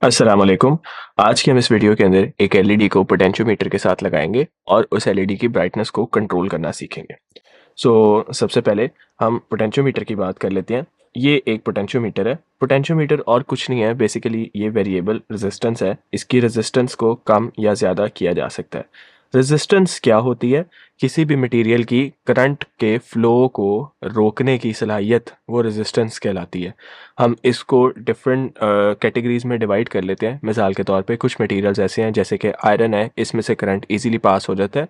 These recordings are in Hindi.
अस्सलाम वालेकुम। आज के हम इस वीडियो के अंदर एक एलईडी को पोटेंशियोमीटर के साथ लगाएंगे और उस एलईडी की ब्राइटनेस को कंट्रोल करना सीखेंगे। सबसे पहले हम पोटेंशियोमीटर की बात कर लेते हैं। ये एक पोटेंशियोमीटर है। पोटेंशियोमीटर और कुछ नहीं है, बेसिकली ये वेरिएबल रेजिस्टेंस है। इसकी रेजिस्टेंस को कम या ज़्यादा किया जा सकता है। रेजिस्टेंस क्या होती है? किसी भी मटेरियल की करंट के फ्लो को रोकने की सलाहियत, वो रेजिस्टेंस कहलाती है। हम इसको डिफरेंट कैटेगरीज में डिवाइड कर लेते हैं। मिसाल के तौर पे कुछ मटेरियल्स ऐसे हैं जैसे कि आयरन है, इसमें से करंट इजीली पास हो जाता है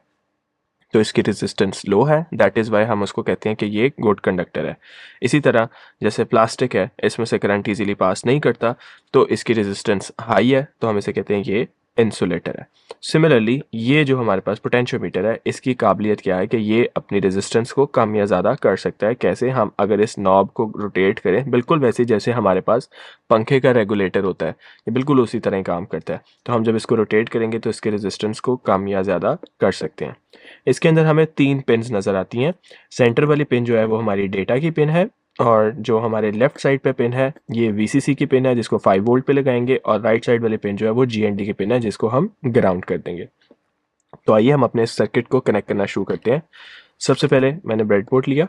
तो इसकी रेजिस्टेंस लो है, दैट इज़ वाई हम उसको कहते हैं कि ये गुड कंडक्टर है। इसी तरह जैसे प्लास्टिक है, इसमें से करंट इजीली पास नहीं करता तो इसकी रेजिस्टेंस हाई है, तो हम इसे कहते हैं ये इंसुलेटर है। सिमिलरली ये जो हमारे पास पोटेंशियोमीटर है, इसकी काबिलियत क्या है कि ये अपनी रेजिस्टेंस को कम या ज़्यादा कर सकता है। कैसे? हम अगर इस नॉब को रोटेट करें, बिल्कुल वैसे जैसे हमारे पास पंखे का रेगुलेटर होता है, ये बिल्कुल उसी तरह ही काम करता है। तो हम जब इसको रोटेट करेंगे तो इसके रेजिस्टेंस को कम या ज़्यादा कर सकते हैं। इसके अंदर हमें 3 पिन्स नज़र आती हैं। सेंटर वाली पिन जो है वो हमारी डेटा की पिन है, और जो हमारे लेफ्ट साइड पे पिन है ये वीसीसी की पिन है जिसको 5 वोल्ट पे लगाएंगे, और राइट साइड वाली पिन जो है वो जीएनडी की पिन है जिसको हम ग्राउंड कर देंगे। तो आइए हम अपने सर्किट को कनेक्ट करना शुरू करते हैं। सबसे पहले मैंने ब्रेडबोर्ड लिया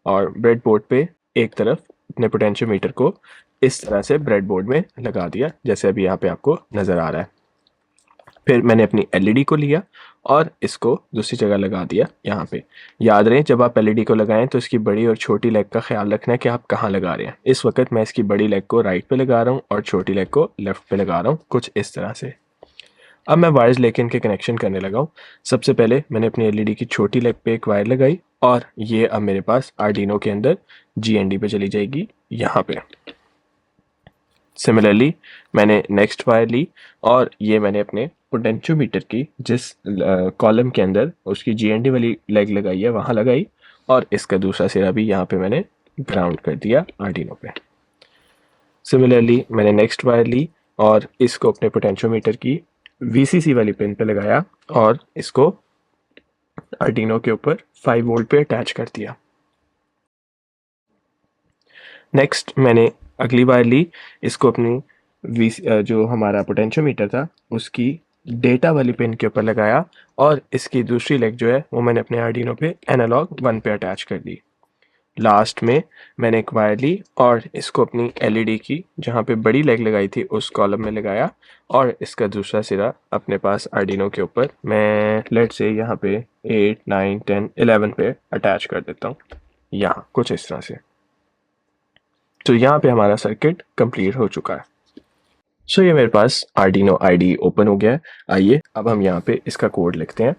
और ब्रेडबोर्ड पे एक तरफ अपने पोटेंशियोमीटर को इस तरह से ब्रेडबोर्ड में लगा दिया, जैसे अभी यहाँ पे आपको नज़र आ रहा है। फिर मैंने अपनी एलईडी को लिया और इसको दूसरी जगह लगा दिया यहाँ पे। याद रहे, जब आप एलईडी को लगाएं तो इसकी बड़ी और छोटी लेग का ख्याल रखना है कि आप कहाँ लगा रहे हैं। इस वक्त मैं इसकी बड़ी लेग को राइट पे लगा रहा हूँ और छोटी लेग को लेफ्ट पे लगा रहा हूँ, कुछ इस तरह से। अब मैं वायर्स लेके इनके कनेक्शन करने लगा हूँ। सबसे पहले मैंने अपनी एलईडी की छोटी लेग पे एक वायर लगाई और ये अब मेरे पास आर्डिनो के अंदर जीएनडी पे चली जाएगी यहाँ पे। सिमिलरली मैंने नेक्स्ट वायर ली और ये मैंने अपने पोटेंशियोमीटर की जिस कॉलम के अंदर उसकी जीएनडी वाली लेग लगाई है वहाँ लगाई, और इसका दूसरा सिरा भी यहाँ पे मैंने ग्राउंड कर दिया आर्डिनो पे। सिमिलरली मैंने नेक्स्ट वायर ली और इसको अपने पोटेंशियोमीटर की वीसीसी वाली पिन पे लगाया और इसको आर्डिनो के ऊपर 5 वोल्ट पे अटैच कर दिया। नेक्स्ट मैंने अगली वायर ली, इसको अपनी जो हमारा पोटेंशियोमीटर था उसकी डेटा वाली पिन के ऊपर लगाया, और इसकी दूसरी लेग जो है वो मैंने अपने आर्डिनो पे एनालॉग 1 पे अटैच कर दी। लास्ट में मैंने एक वायर ली और इसको अपनी एलईडी की जहाँ पे बड़ी लेग लगाई थी उस कॉलम में लगाया, और इसका दूसरा सिरा अपने पास आर्डिनो के ऊपर मैं लेट से यहाँ पे 8, 9, 10, 11 पे अटैच कर देता हूँ, यहाँ कुछ इस तरह से। तो यहाँ पे हमारा सर्किट कंप्लीट हो चुका है। ये मेरे पास आर्डिनो आईडी ओपन हो गया है। आइए अब हम यहाँ पे इसका कोड लिखते हैं।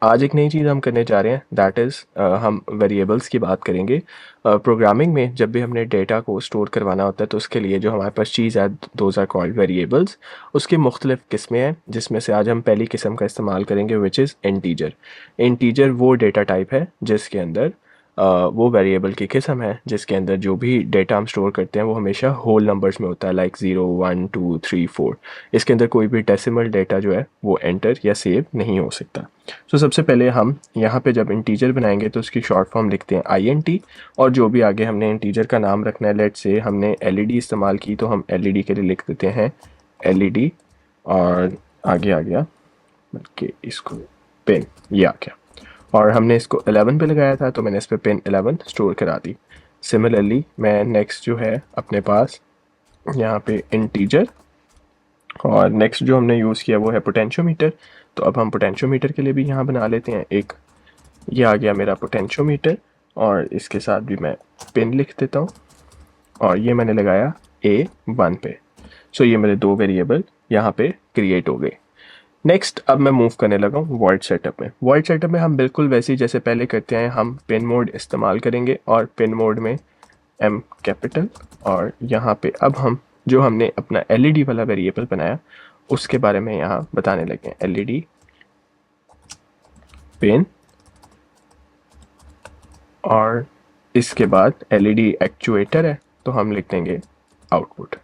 आज एक नई चीज़ हम करने जा रहे हैं, दैट इज़ हम वेरिएबल्स की बात करेंगे। प्रोग्रामिंग में जब भी हमने डेटा को स्टोर करवाना होता है तो उसके लिए जो हमारे पास चीज़ है, दोज आर कॉल्ड वेरिएबल्स। उसकी मुख्तलिफ किस्में हैं जिसमें से आज हम पहली किस्म का इस्तेमाल करेंगे, विच इज़ इंटीजर। इंटीजर वो डेटा टाइप है जिसके अंदर वो वेरिएबल की किस्म है जिसके अंदर जो भी डेटा हम स्टोर करते हैं वो हमेशा होल नंबर्स में होता है, लाइक 0, 1, 2, 3, 4। इसके अंदर कोई भी डेसिमल डेटा जो है वो एंटर या सेव नहीं हो सकता। सबसे पहले हम यहाँ पे जब इंटीजर बनाएंगे तो उसकी शॉर्ट फॉर्म लिखते हैं INT, और जो भी आगे हमने इंटीजर का नाम रखना है, लेट से हमने LED इस्तेमाल की तो हम LED के लिए लिख देते हैं LED, और आगे आ गया बल्कि इसको पेन, ये आ गया, और हमने इसको 11 पे लगाया था तो मैंने इस पे पिन 11 स्टोर करा दी। सिमिलरली मैं नेक्स्ट जो है अपने पास यहाँ पे इंटीजर, और नेक्स्ट जो हमने यूज़ किया वो है पोटेंशियोमीटर। तो अब हम पोटेंशियोमीटर के लिए भी यहाँ बना लेते हैं एक, ये आ गया मेरा पोटेंशियोमीटर, और इसके साथ भी मैं पिन लिख देता हूँ, और ये मैंने लगाया A1 पे। ये मेरे 2 वेरिएबल यहाँ पे क्रिएट हो गए। नेक्स्ट अब मैं मूव करने लगा हूँ वॉइड सेटअप में। वॉइड सेटअप में हम बिल्कुल वैसे ही जैसे पहले करते हैं, हम पिन मोड इस्तेमाल करेंगे, और पिन मोड में M कैपिटल, और यहाँ पे अब हम जो हमने अपना LED वाला वेरिएबल बनाया उसके बारे में यहाँ बताने लगे हैं। LED पिन, और इसके बाद LED एक्चुएटर है तो हम लिख देंगे आउटपुट।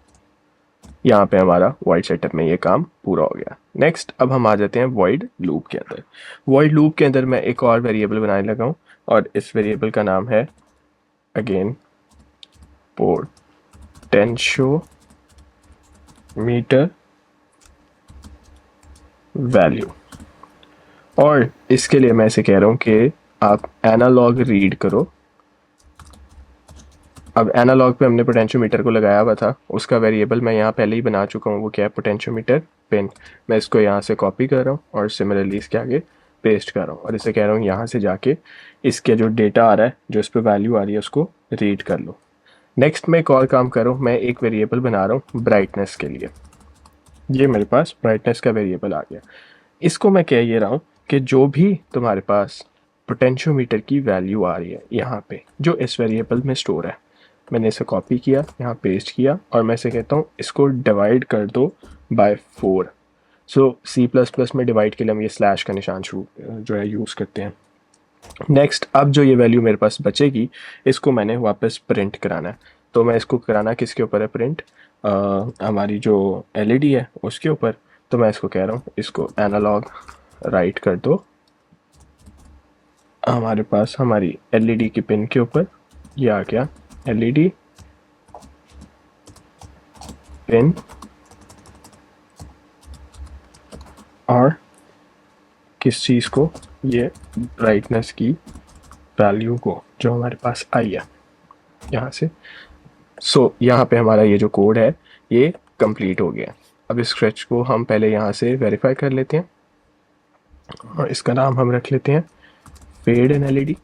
यहाँ पे हमारा वॉइड सेटअप में ये काम पूरा हो गया। नेक्स्ट अब हम आ जाते हैं वॉइड लूप के अंदर। वॉइड लूप के अंदर मैं एक और वेरिएबल बनाने लगा हूँ, और इस वेरिएबल का नाम है अगेन पोटेंशियोमीटर, मीटर वैल्यू। और इसके लिए मैं इसे कह रहा हूँ कि आप एनालॉग रीड करो। अब एनालॉग पे हमने पोटेंशियोमीटर को लगाया हुआ था, उसका वेरिएबल मैं यहाँ पहले ही बना चुका हूँ, वो क्या है, पोटेंशियोमीटर पिन। मैं इसको यहाँ से कॉपी कर रहा हूँ और सिमिलरली इसके आगे पेस्ट कर रहा हूँ और इसे कह रहा हूँ यहाँ से जाके इसके जो डेटा आ रहा है, जो इस पर वैल्यू आ रही है, उसको रीड कर लो। नेक्स्ट मैं एक और काम कर रहा हूँ, मैं एक वेरिएबल बना रहा हूँ ब्राइटनेस के लिए। ये मेरे पास ब्राइटनेस का वेरिएबल आ गया। इसको मैं कह ये रहा हूँ कि जो भी तुम्हारे पास पोटेंशियोमीटर की वैल्यू आ रही है यहाँ पे, जो इस वेरिएबल में स्टोर है, मैंने इसे कॉपी किया, यहाँ पेस्ट किया और मैं इसे कहता हूँ इसको डिवाइड कर दो बाय 4। सो सी प्लस प्लस में डिवाइड के लिए हम ये स्लैश का निशान शुरू जो है यूज़ करते हैं। नेक्स्ट, अब जो ये वैल्यू मेरे पास बचेगी, इसको मैंने वापस प्रिंट कराना है। तो मैं इसको कराना किसके ऊपर है प्रिंट, हमारी जो एलईडी है उसके ऊपर। तो मैं इसको कह रहा हूँ इसको एनालॉग राइट कर दो हमारे पास हमारी एलईडी की पिन के ऊपर। ये आ गया एलईडी पिन और किस चीज़ को, ये ब्राइटनेस की वैल्यू को जो हमारे पास आई है यहाँ से। सो यहाँ पे हमारा ये जो कोड है ये कंप्लीट हो गया। अब इस स्केच को हम पहले यहाँ से वेरीफाई कर लेते हैं और इसका नाम हम रख लेते हैं फेड इन एलईडी।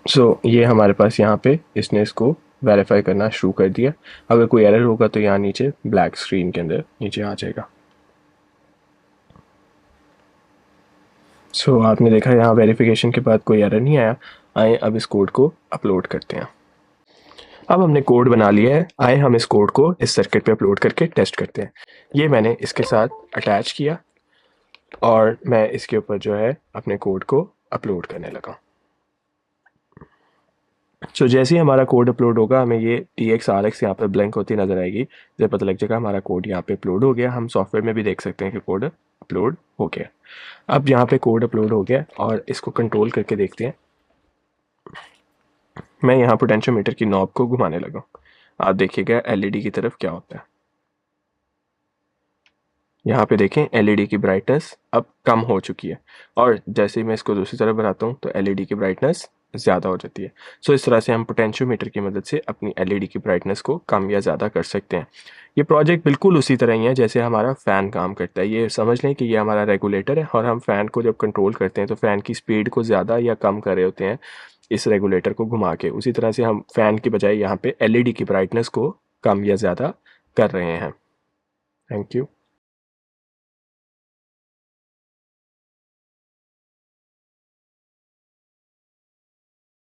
सो ये हमारे पास यहाँ पे इसने इसको वेरीफाई करना शुरू कर दिया। अगर कोई एरर होगा तो यहाँ नीचे ब्लैक स्क्रीन के अंदर नीचे आ जाएगा। सो आपने देखा यहाँ वेरिफिकेशन के बाद कोई एरर नहीं आया। आए अब इस कोड को अपलोड करते हैं। अब हमने कोड बना लिया है, आए हम इस कोड को इस सर्किट पे अपलोड करके टेस्ट करते हैं। ये मैंने इसके साथ अटैच किया और मैं इसके ऊपर जो है अपने कोड को अपलोड करने लगा। सो जैसे ही हमारा कोड अपलोड होगा, हमें ये TX RX यहाँ पे ब्लैंक होती नज़र आएगी, जब पता लग जाएगा हमारा कोड यहाँ पे अपलोड हो गया। हम सॉफ्टवेयर में भी देख सकते हैं कि कोड अपलोड हो गया। अब यहाँ पे कोड अपलोड हो गया और इसको कंट्रोल करके देखते हैं। मैं यहाँ पोटेंशियोमीटर की नॉब को घुमाने लगा, आप देखिएगा एलईडी की तरफ क्या होता है। यहाँ पे देखें एलईडी की ब्राइटनेस अब कम हो चुकी है और जैसे ही मैं इसको दूसरी तरफ बनाता हूँ तो एलईडी की ब्राइटनेस ज़्यादा हो जाती है। सो इस तरह से हम पोटेंशियोमीटर की मदद से अपनी एलईडी की ब्राइटनेस को कम या ज़्यादा कर सकते हैं। ये प्रोजेक्ट बिल्कुल उसी तरह ही है जैसे हमारा फ़ैन काम करता है। ये समझ लें कि ये हमारा रेगुलेटर है और हम फ़ैन को जब कंट्रोल करते हैं तो फ़ैन की स्पीड को ज़्यादा या कम कर रहे होते हैं इस रेगुलेटर को घुमा के। उसी तरह से हम फ़ैन की बजाय यहाँ पे एलईडी की ब्राइटनेस को कम या ज़्यादा कर रहे हैं। Thank you.